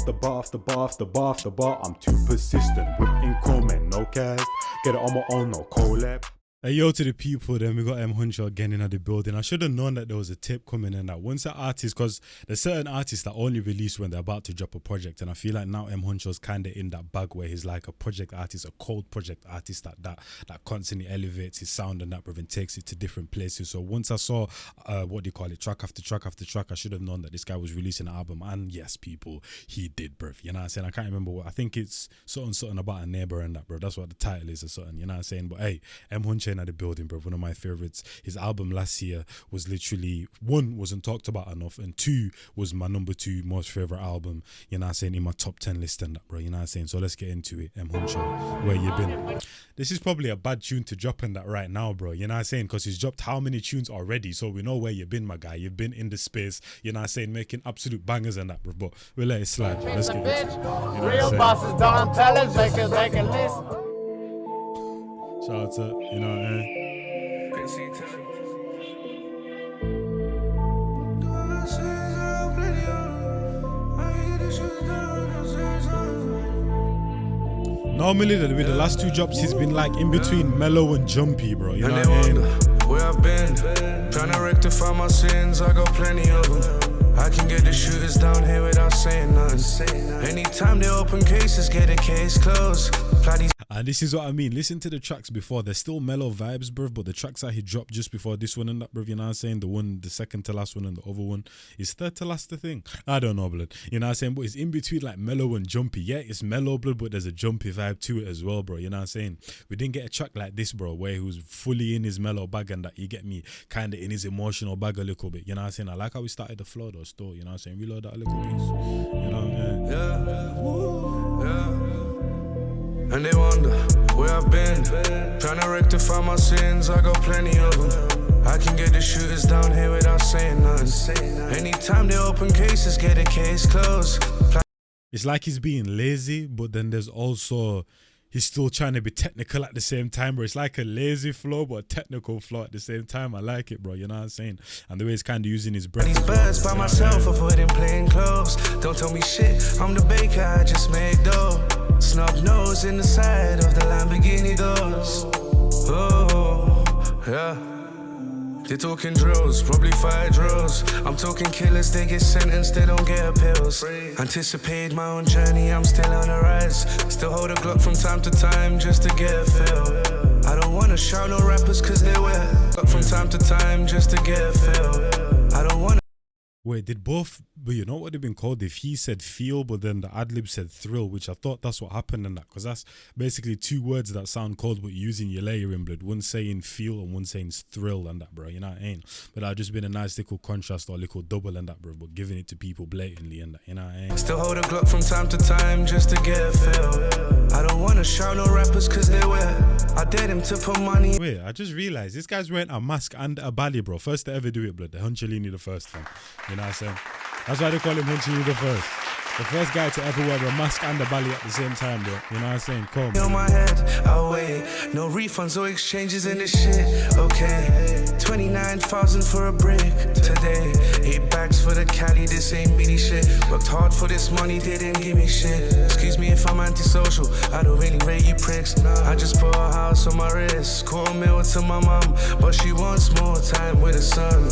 after bar after bar after bar after bar. I'm too persistent with increment, no cast. Get it on my own, no collab. Hey, yo to the people, then we got M Huncho again in the building. I should have known that there was a tip coming in that once an artist, because there's certain artists that only release when they're about to drop a project, and I feel like now M Huncho's kind of in that bag where he's like a project artist, a cold project artist that constantly elevates his sound and that, bro, and takes it to different places. So once I saw track after track after track, I should have known that this guy was releasing an album, and yes, people, he did, bro. You know what I'm saying? I can't remember what, I think it's something about a neighbor and that, bro. That's what the title is or something, you know what I'm saying? But hey, M Huncho at the building, bro, one of my favorites. His album last year was literally, one, wasn't talked about enough, and two, was my number 2 most favorite album, you know what I'm saying, in my top 10 list and that, bro, you know what I'm saying? So let's get into it. M Huncho, where you been? This is probably a bad tune to drop in that right now, bro, you know what I'm saying, because he's dropped how many tunes already, so we know where you've been, my guy. You've been in the space, you know what I'm saying, making absolute bangers and that, bro, but we'll let it slide, bro. Let's get into it. You know real bosses don't tell us, they can listen. Shout out to, you know, normally with the last 2 drops he's been like in between mellow and jumpy, bro, you know what I mean? Where I've been, trying to rectify my sins, I got plenty of them. I can get the shooters down here without saying nothing. Anytime they open cases, get a case closed. And this is what I mean. Listen to the tracks before. They're still mellow vibes, bruv, but the tracks that he dropped just before this one and that, bruv, you know what I'm saying? The second to last one and the other one is third to last, the thing. I don't know, blood. You know what I'm saying? But it's in between like mellow and jumpy. Yeah, it's mellow, blood, but there's a jumpy vibe to it as well, bro. You know what I'm saying? We didn't get a track like this, bro, where he was fully in his mellow bag and that, you get me, kind of in his emotional bag a little bit. You know what I'm saying? I like how we started the flow though, still. You know what I'm saying? Reload that a little piece. You know what I mean? Yeah. And they wonder where I've been, trying to rectify my sins, I got plenty of them. I can get the shooters down here without saying nothing. Anytime they open cases, get a case closed. It's like he's being lazy, but then there's also, he's still trying to be technical at the same time, bro. It's like a lazy flow, but a technical flow at the same time. I like it, bro. You know what I'm saying? And the way he's kind of using his breath. These birds by myself, avoiding plain clothes. Don't tell me shit, I'm the baker, I just make dough. Snub nose in the side of the Lamborghini doors. Oh, yeah. They talking drills, probably fire drills. I'm talking killers, they get sentenced, they don't get appeals. Anticipate my own journey, I'm still on the rise. Still hold a Glock from time to time just to get a feel. I don't wanna shout no rappers cause they wear Glock from time to time just to get a feel. I don't wanna. Wait, did both, but you know what they've been called? If he said feel, but then the ad-lib said thrill, which I thought that's what happened in that, because that's basically 2 words that sound cold, but using your layering, blood. One saying feel and one saying thrill and that, bro, you know what I mean? But that just been a nice little contrast or a little double and that, bro, but giving it to people blatantly and that, you know what I mean? Still hold a Glock from time to time just to get a feel. I don't wanna shout no rappers cause they wear. I dare them to put money. Wait, I just realized this guy's wearing a mask and a belly, bro. First to ever do it, blood. The Huncholini the first thing. You know what I'm saying? That's why they call him Huncholini the first. The first guy to ever wear a mask and a belly at the same time, bro. You know what I'm saying? Come. On my head, I'll wait. No refunds or exchanges in this shit. Okay. 29,000 for a brick today. 8 bags for the Cali, this ain't meaty shit. Worked hard for this money, they didn't give me shit. Excuse me if I'm antisocial, I don't really rate you pricks. I just bought a house on my wrist. $250,000 to my mom, but she wants more time with her son.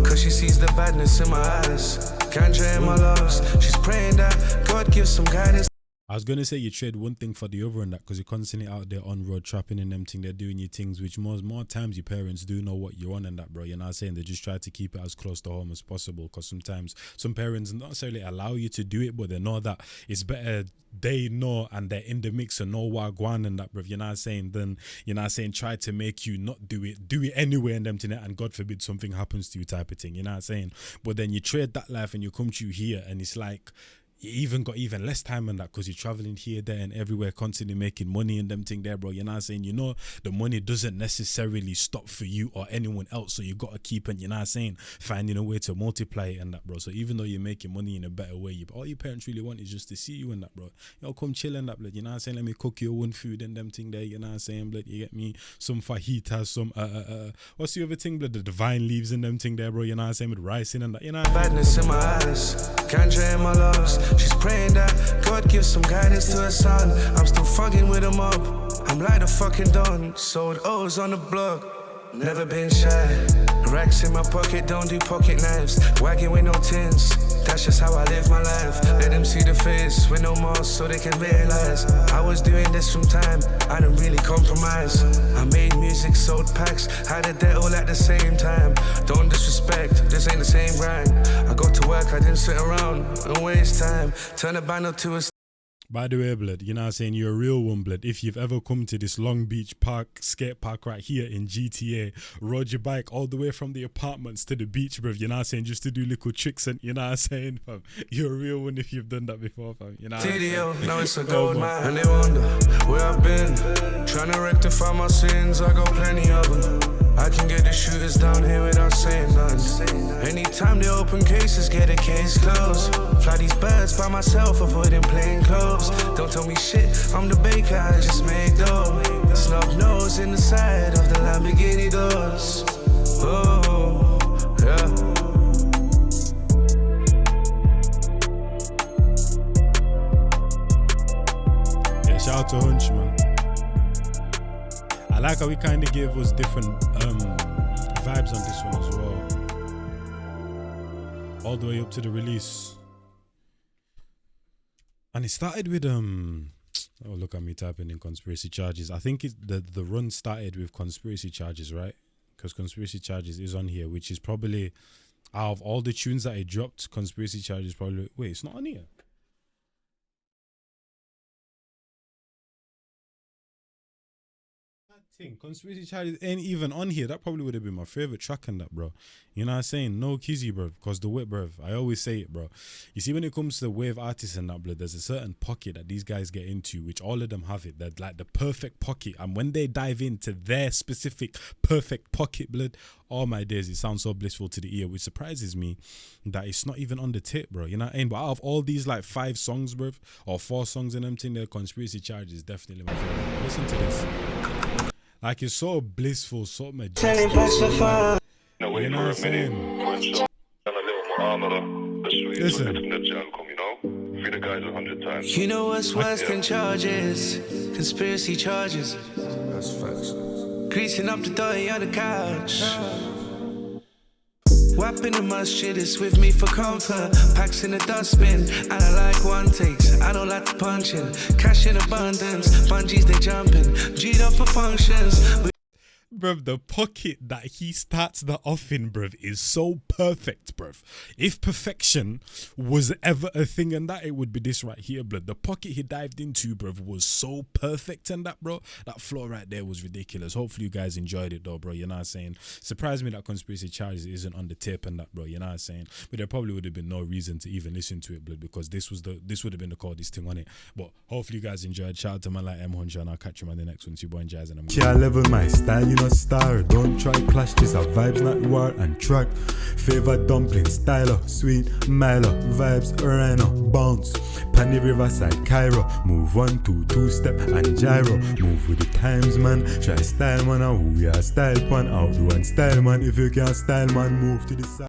Cause she sees the badness in my eyes. Can't drain my loves. She's praying that God gives some guidance. I was gonna say you trade one thing for the other and that, because you're constantly out there on road trapping and them thing, they're doing your things, which more times your parents do know what you're on and that, bro. You're not saying they just try to keep it as close to home as possible, because sometimes some parents not necessarily allow you to do it, but they know that it's better they know and they're in the mix and know what going and that, bro. You're not saying then, you're not saying try to make you not do it anyway and them thing, and God forbid something happens to you type of thing. You're not saying, but then you trade that life and you come to here and it's like you even got even less time on that, because you're traveling here, there and everywhere, constantly making money and them thing there, bro. You're not saying, you know, the money doesn't necessarily stop for you or anyone else, so you got to keep, and you're not saying finding a way to multiply it and that, bro. So even though you're making money in a better way, all your parents really want is just to see you and that, bro. Yo, come chill and that, blood. You know what I'm saying? Let me cook your own food and them thing there. You know what I'm saying, blood? You get me? Some fajitas, some what's the other thing, blood? The divine leaves and them thing there, bro. You know what I'm saying? With rice in and that. You know. Badness in my eyes, can't drain my loves. She's praying that God gives some guidance to a son. I'm still fucking with him up. I'm like the fucking Don. Sold O's on the block. Never been shy. Racks in my pocket, don't do pocket knives. Wagging with no tins, that's just how I live my life. Let them see the face with no mask so they can realize I was doing this from time, I didn't really compromise. I made music, sold packs, had a debt all at the same time. Don't disrespect, this ain't the same grind. I got to work, I didn't sit around and waste time. Turn a banner to a By the way, blood, you know what I'm saying? You're a real one, blood. If you've ever come to this Long Beach Park, skate park right here in GTA, rode your bike all the way from the apartments to the beach, bruv, you know what I'm saying? Just to do little tricks and, you know what I'm saying, fam? You're a real one if you've done that before, fam. You know what I'm saying? Now it's a gold mine. And they wonder where I've been. Trying to rectify my sins, I got plenty of them. I can get the shooters down here without saying nothing. Anytime they open cases, get a case closed. Fly these birds by myself, avoiding plain clothes. Don't tell me shit, I'm the baker, I just make dough. Snub nose in the side of the Lamborghini doors. Oh, yeah. Yeah, shout out to Hunch, man. I like how he kind of gave us different vibes on this one as well. All the way up to the release. And it started with oh, look at me typing in conspiracy charges. I think the run started with conspiracy charges, right? Because conspiracy charges is on here, which is probably out of all the tunes that I dropped, conspiracy charges probably. Wait, it's not on here. Conspiracy charges ain't even on here. That probably would have been my favorite track on that, bro. You know what I'm saying? No kizzy, bro. Because the way, bro, I always say it, bro. You see, when it comes to the wave artists and that, bro, there's a certain pocket that these guys get into, which all of them have it. They're like the perfect pocket. And when they dive into their specific perfect pocket, blood, all my days, it sounds so blissful to the ear, which surprises me that it's not even on the tip, bro. You know what I mean? But out of all these like 5 songs, bro, or 4 songs in them thing, the conspiracy charges is definitely my favorite. Listen to this. Like, it's so blissful, so majestic. You know what I'm saying? Listen. You know what's worse than charges? Conspiracy charges. That's facts. Greasing up the dirty on the couch. Whapping the masjid is with me for comfort. Packs in the dustbin, and I like one takes. I don't like the punching. Cash in abundance, bungees they jumping. G'd up for functions. Bruv, the pocket that he starts the off in, bruv, is so perfect, bruv. If perfection was ever a thing and that, it would be this right here, bruv. The pocket he dived into, bruv, was so perfect and that, bro. That flow right there was ridiculous. Hopefully you guys enjoyed it though, bro. You know what I'm saying? Surprised me that conspiracy charges isn't on the tape and that, bro. You know what I'm saying? But there probably would have been no reason to even listen to it, blood, because this would have been the coldest thing on it. But hopefully you guys enjoyed. Shout out to my like M Huncho, and I'll catch you on the next one. It's your boy Njies, and I'm Can't level my style, you know, star. Don't try clash, this a vibes, not war and track. Favorite dumpling, style up, sweet, Milo, vibes, rhino, bounce. Pan the riverside, Cairo. Move 1, 2, 2-step and gyro. Move with the times, man. Try style, man, who ya style, pan. Outdo and style, man. If you can't style, man, move to the side.